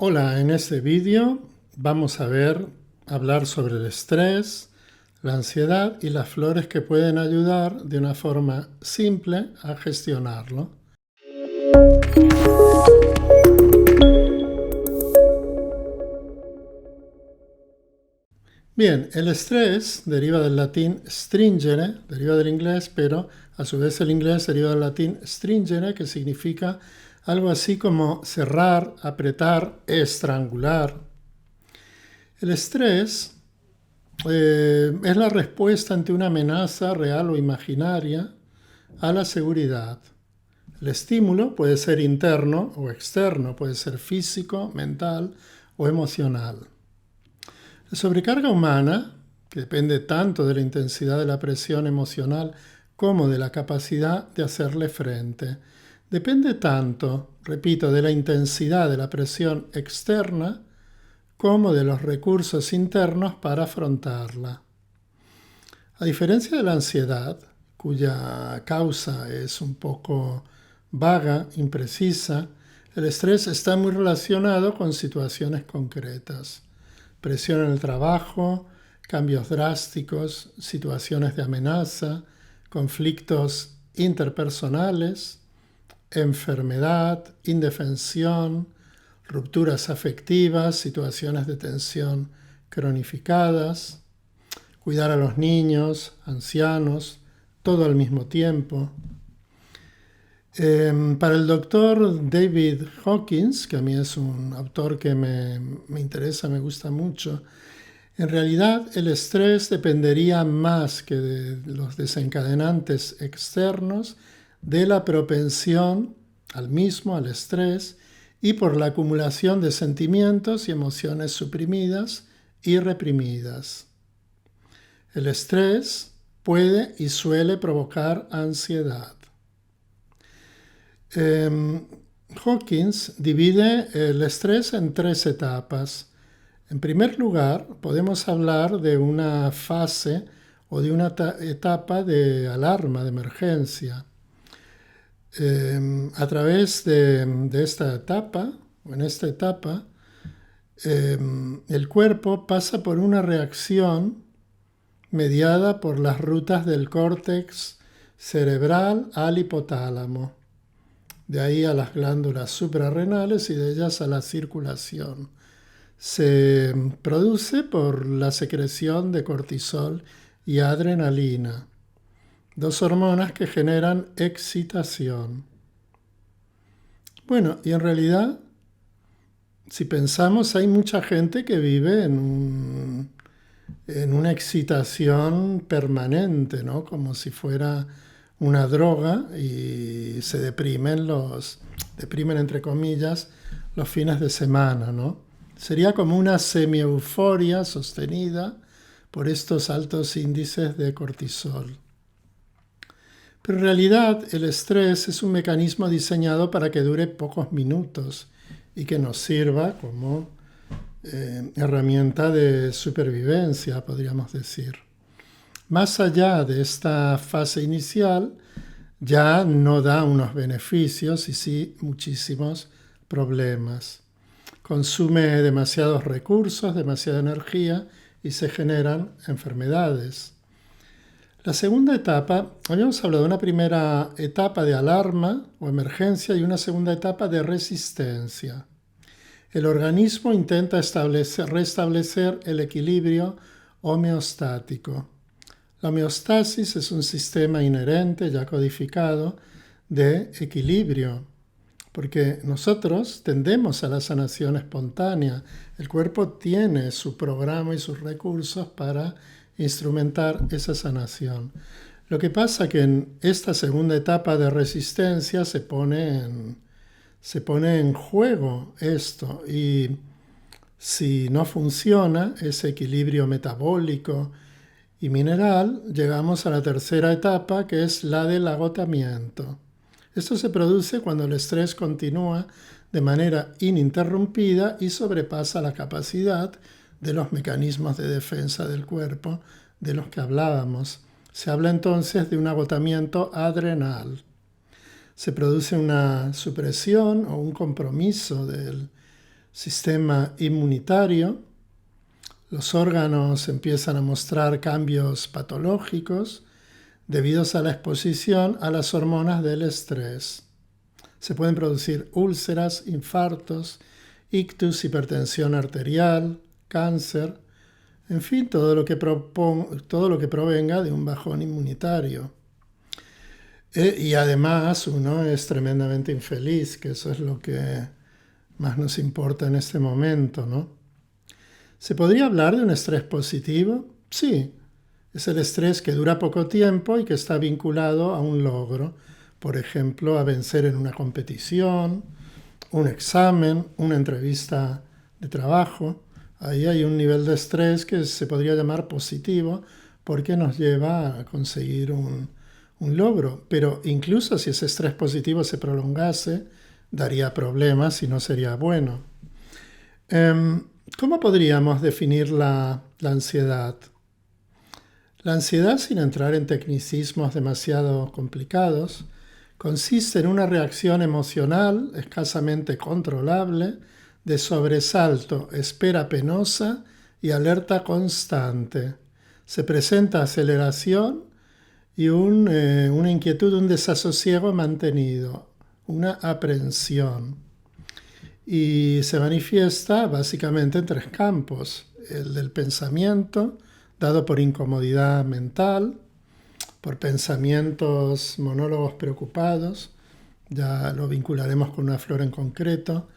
Hola, en este vídeo vamos a hablar sobre el estrés, la ansiedad y las flores que pueden ayudar de una forma simple a gestionarlo. Bien, el estrés deriva del latín stringere, deriva del inglés, pero a su vez el inglés deriva del latín stringere, que significa algo así como cerrar, apretar, estrangular. El estrés es la respuesta ante una amenaza real o imaginaria a la seguridad. El estímulo puede ser interno o externo, puede ser físico, mental o emocional. La sobrecarga humana, que depende tanto de la intensidad de la presión emocional como de la capacidad de hacerle frente, depende tanto, repito, de la intensidad de la presión externa como de los recursos internos para afrontarla. A diferencia de la ansiedad, cuya causa es un poco vaga, imprecisa, el estrés está muy relacionado con situaciones concretas. Presión en el trabajo, cambios drásticos, situaciones de amenaza, conflictos interpersonales, enfermedad, indefensión, rupturas afectivas, situaciones de tensión cronificadas, cuidar a los niños, ancianos, todo al mismo tiempo. Para el doctor David Hawkins, que a mí es un autor que me interesa, me gusta mucho, en realidad el estrés dependería más que de los desencadenantes externos de la propensión al estrés, y por la acumulación de sentimientos y emociones suprimidas y reprimidas. El estrés puede y suele provocar ansiedad. Hawkins divide el estrés en 3 etapas. En primer lugar, podemos hablar de una fase o de una etapa de alarma, de emergencia. A través de esta etapa, o en esta etapa, el cuerpo pasa por una reacción mediada por las rutas del córtex cerebral al hipotálamo, de ahí a las glándulas suprarrenales y de ellas a la circulación. Se produce por la secreción de cortisol y adrenalina, 2 hormonas que generan excitación. Bueno, y en realidad, si pensamos, hay mucha gente que vive en una excitación permanente, ¿no? Como si fuera una droga, y se deprimen entre comillas, los fines de semana, ¿no? Sería como una semi-euforia sostenida por estos altos índices de cortisol. Pero en realidad el estrés es un mecanismo diseñado para que dure pocos minutos y que nos sirva como herramienta de supervivencia, podríamos decir. Más allá de esta fase inicial, ya no da unos beneficios y sí muchísimos problemas. Consume demasiados recursos, demasiada energía y se generan enfermedades. La segunda etapa, habíamos hablado de una primera etapa de alarma o emergencia y una segunda etapa de resistencia. El organismo intenta restablecer el equilibrio homeostático. La homeostasis es un sistema inherente, ya codificado, de equilibrio, porque nosotros tendemos a la sanación espontánea. El cuerpo tiene su programa y sus recursos para instrumentar esa sanación. Lo que pasa es que en esta segunda etapa de resistencia se pone en juego esto, y si no funciona ese equilibrio metabólico y mineral, llegamos a la tercera etapa, que es la del agotamiento. Esto se produce cuando el estrés continúa de manera ininterrumpida y sobrepasa la capacidad de los mecanismos de defensa del cuerpo de los que hablábamos. Se habla entonces de un agotamiento adrenal. Se produce una supresión o un compromiso del sistema inmunitario. Los órganos empiezan a mostrar cambios patológicos debidos a la exposición a las hormonas del estrés. Se pueden producir úlceras, infartos, ictus, hipertensión arterial, cáncer, en fin, todo lo que provenga de un bajón inmunitario. Y además uno es tremendamente infeliz, que eso es lo que más nos importa en este momento, ¿no? ¿Se podría hablar de un estrés positivo? Sí, es el estrés que dura poco tiempo y que está vinculado a un logro, por ejemplo, a vencer en una competición, un examen, una entrevista de trabajo. Ahí hay un nivel de estrés que se podría llamar positivo porque nos lleva a conseguir un logro. Pero incluso si ese estrés positivo se prolongase, daría problemas y no sería bueno. ¿Cómo podríamos definir la ansiedad? La ansiedad, sin entrar en tecnicismos demasiado complicados, consiste en una reacción emocional escasamente controlable de sobresalto, espera penosa y alerta constante. Se presenta aceleración y una inquietud, un desasosiego mantenido, una aprensión. Y se manifiesta básicamente en tres campos: el del pensamiento, dado por incomodidad mental, por pensamientos, monólogos preocupados, ya lo vincularemos con una flor en concreto,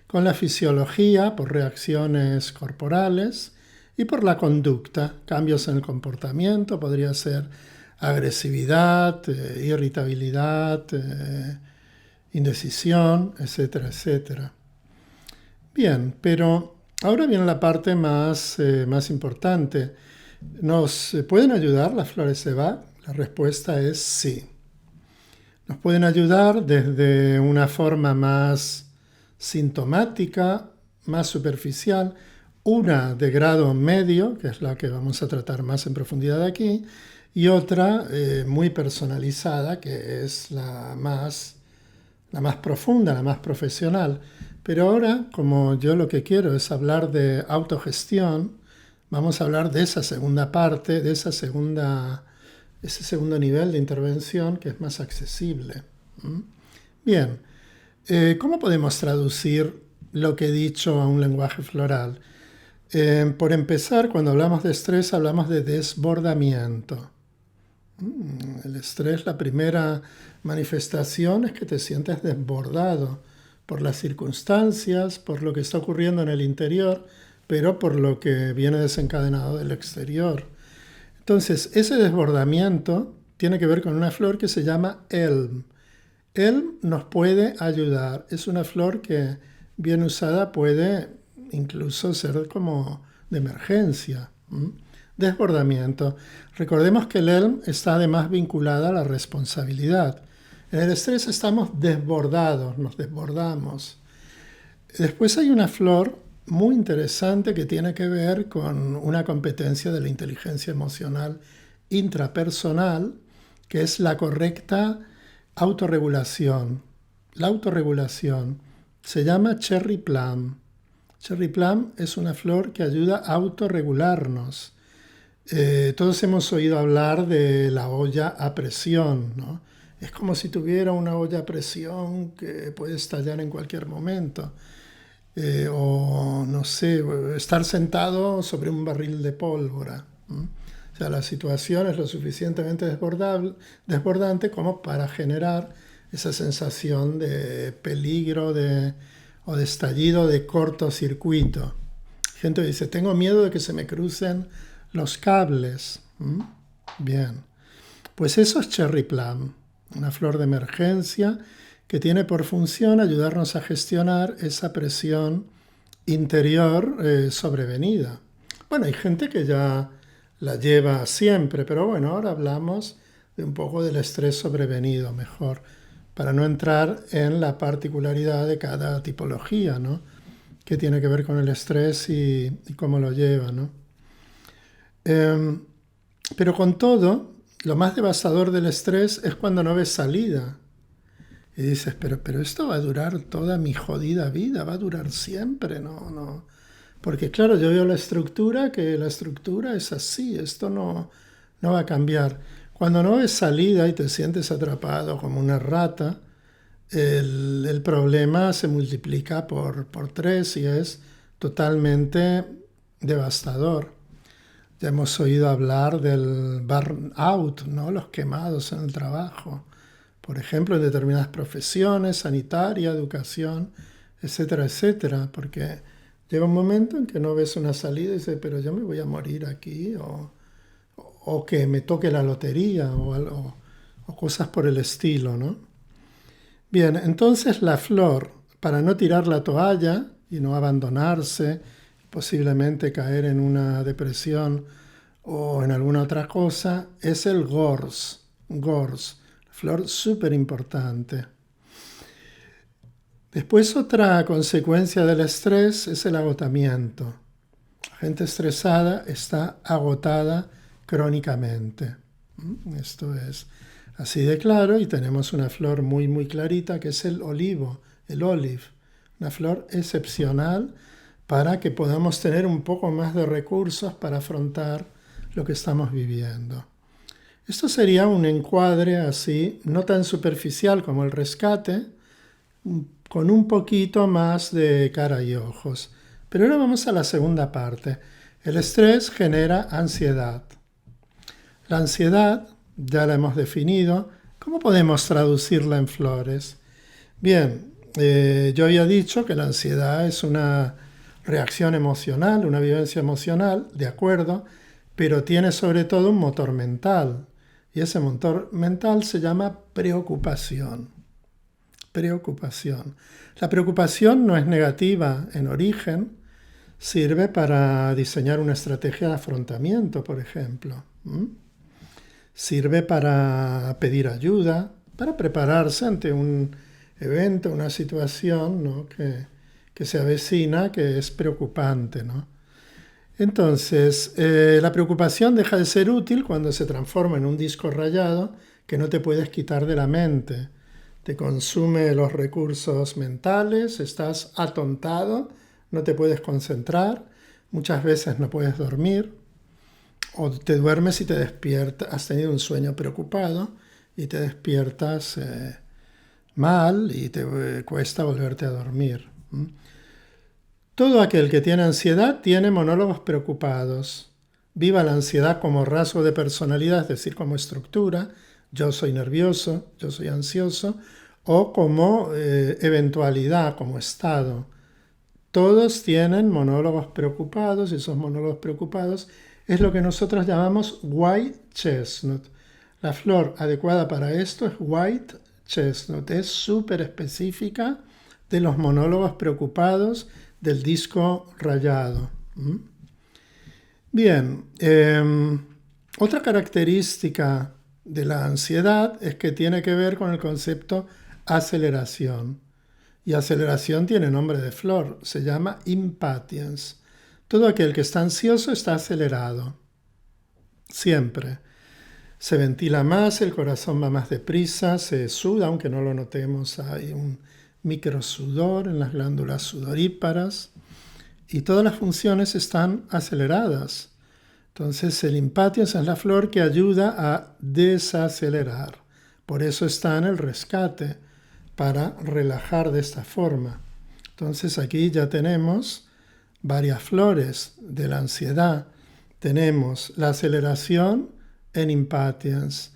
con la fisiología, por reacciones corporales, y por la conducta, cambios en el comportamiento, podría ser agresividad, irritabilidad, indecisión, etcétera, etcétera. Bien, pero ahora viene la parte más importante. ¿Nos pueden ayudar las flores de Bach? La respuesta es sí. Nos pueden ayudar desde una forma más sintomática, más superficial, una de grado medio, que es la que vamos a tratar más en profundidad aquí, y otra muy personalizada, que es la más profunda, la más profesional. Pero ahora, como yo lo que quiero es hablar de autogestión, vamos a hablar de esa segunda parte, de ese segundo nivel de intervención que es más accesible. Bien, ¿cómo podemos traducir lo que he dicho a un lenguaje floral? Por empezar, cuando hablamos de estrés, hablamos de desbordamiento. El estrés, la primera manifestación es que te sientes desbordado por las circunstancias, por lo que está ocurriendo en el interior, pero por lo que viene desencadenado del exterior. Entonces, ese desbordamiento tiene que ver con una flor que se llama Elm. Elm nos puede ayudar. Es una flor que, bien usada, puede incluso ser como de emergencia. Desbordamiento. Recordemos que el Elm está además vinculada a la responsabilidad. En el estrés estamos desbordados, nos desbordamos. Después hay una flor muy interesante que tiene que ver con una competencia de la inteligencia emocional intrapersonal, que es la correcta autorregulación. La autorregulación se llama Cherry Plum. Cherry Plum es una flor que ayuda a autorregularnos. Todos hemos oído hablar de la olla a presión, ¿no? Es como si tuviera una olla a presión que puede estallar en cualquier momento. O, no sé, estar sentado sobre un barril de pólvora. O sea, la situación es lo suficientemente desbordante como para generar esa sensación de peligro o de estallido, de cortocircuito. Gente dice, tengo miedo de que se me crucen los cables. Bien, pues eso es Cherry Plum, una flor de emergencia que tiene por función ayudarnos a gestionar esa presión interior sobrevenida. Bueno, hay gente que ya la lleva siempre, pero bueno, ahora hablamos de un poco del estrés sobrevenido, mejor, para no entrar en la particularidad de cada tipología, ¿no? Que tiene que ver con el estrés y cómo lo lleva, ¿no? Pero con todo, lo más devastador del estrés es cuando no ves salida. Y dices, pero esto va a durar toda mi jodida vida, va a durar siempre, no, no. Porque claro, yo veo la estructura, que la estructura es así, esto no va a cambiar. Cuando no ves salida y te sientes atrapado como una rata, el problema se multiplica por tres y es totalmente devastador. Ya hemos oído hablar del burnout, ¿no? Los quemados en el trabajo. Por ejemplo, en determinadas profesiones, sanitaria, educación, etcétera, etcétera. Porque llega un momento en que no ves una salida y dices, pero yo me voy a morir aquí, o que me toque la lotería, o cosas por el estilo, ¿no? Bien, entonces la flor, para no tirar la toalla y no abandonarse, posiblemente caer en una depresión o en alguna otra cosa, es el gors. Gors, flor súper importante. Después otra consecuencia del estrés es el agotamiento. La gente estresada está agotada crónicamente. Esto es así de claro, y tenemos una flor muy muy clarita que es el olivo, el olive, una flor excepcional para que podamos tener un poco más de recursos para afrontar lo que estamos viviendo. Esto sería un encuadre así, no tan superficial como el rescate, con un poquito más de cara y ojos. Pero ahora vamos a la segunda parte. El estrés genera ansiedad. La ansiedad, ya la hemos definido. ¿Cómo podemos traducirla en flores? Bien, yo había dicho que la ansiedad es una reacción emocional, una vivencia emocional, de acuerdo, pero tiene sobre todo un motor mental. Y ese motor mental se llama preocupación. Preocupación. La preocupación no es negativa en origen, sirve para diseñar una estrategia de afrontamiento, por ejemplo. Sirve para pedir ayuda, para prepararse ante un evento, una situación, ¿no? que se avecina, que es preocupante, ¿no? Entonces, la preocupación deja de ser útil cuando se transforma en un disco rayado que no te puedes quitar de la mente. Te consume los recursos mentales, estás atontado, no te puedes concentrar, muchas veces no puedes dormir, o te duermes y te despiertas, has tenido un sueño preocupado y te despiertas mal y te cuesta volverte a dormir. Todo aquel que tiene ansiedad tiene monólogos preocupados. Viva la ansiedad como rasgo de personalidad, es decir, como estructura. Yo soy nervioso, yo soy ansioso, o como eventualidad, como estado. Todos tienen monólogos preocupados y esos monólogos preocupados es lo que nosotros llamamos white chestnut. La flor adecuada para esto es white chestnut. Es súper específica de los monólogos preocupados del disco rayado. Bien, otra característica de la ansiedad es que tiene que ver con el concepto aceleración. Y aceleración tiene nombre de flor, se llama impatience. Todo aquel que está ansioso está acelerado, siempre. Se ventila más, el corazón va más deprisa, se suda, aunque no lo notemos, hay un microsudor en las glándulas sudoríparas y todas las funciones están aceleradas. Entonces el impatience es la flor que ayuda a desacelerar. Por eso está en el rescate, para relajar de esta forma. Entonces aquí ya tenemos varias flores de la ansiedad. Tenemos la aceleración en impatience,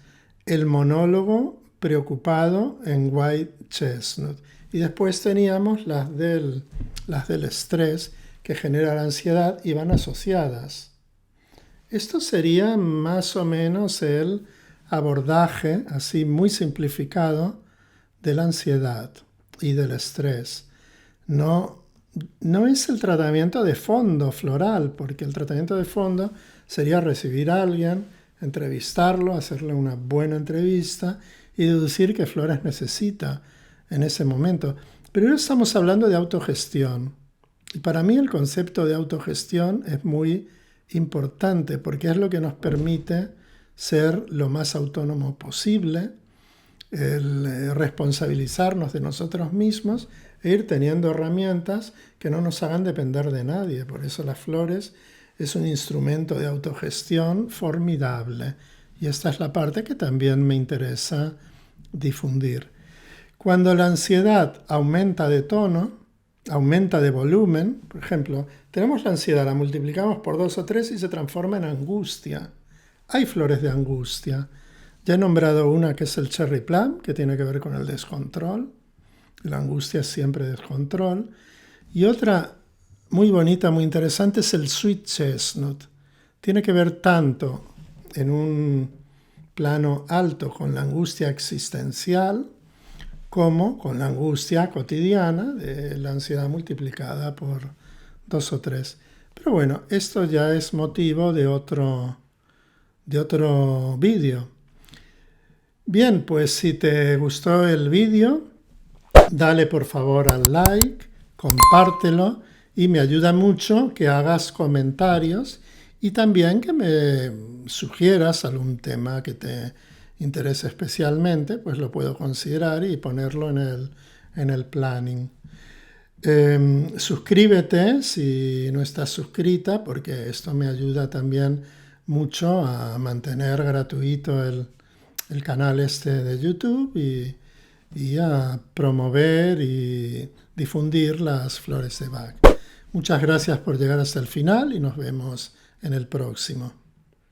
el monólogo preocupado en white chestnut. Y después teníamos las del estrés que genera la ansiedad y van asociadas. Esto sería más o menos el abordaje, así muy simplificado, de la ansiedad y del estrés. No es el tratamiento de fondo floral, porque el tratamiento de fondo sería recibir a alguien, entrevistarlo, hacerle una buena entrevista y deducir qué flores necesita en ese momento. Pero ahora estamos hablando de autogestión. Y para mí el concepto de autogestión es muy importante porque es lo que nos permite ser lo más autónomo posible, el responsabilizarnos de nosotros mismos e ir teniendo herramientas que no nos hagan depender de nadie. Por eso las flores es un instrumento de autogestión formidable. Y esta es la parte que también me interesa difundir. Cuando la ansiedad aumenta de tono, aumenta de volumen, por ejemplo, tenemos la ansiedad, la multiplicamos por 2 o 3 y se transforma en angustia. Hay flores de angustia. Ya he nombrado una que es el cherry plum, que tiene que ver con el descontrol. La angustia es siempre descontrol. Y otra muy bonita, muy interesante es el sweet chestnut. Tiene que ver tanto en un plano alto con la angustia existencial como con la angustia cotidiana de la ansiedad multiplicada por 2 o 3. Pero bueno, esto ya es motivo de otro vídeo. Bien, pues si te gustó el vídeo, dale por favor al like, compártelo y me ayuda mucho que hagas comentarios y también que me sugieras algún tema que te interese especialmente, pues lo puedo considerar y ponerlo en el planning. Suscríbete si no estás suscrita, porque esto me ayuda también mucho a mantener gratuito el canal este de YouTube y a promover y difundir las flores de Bach. Muchas gracias por llegar hasta el final y nos vemos en el próximo.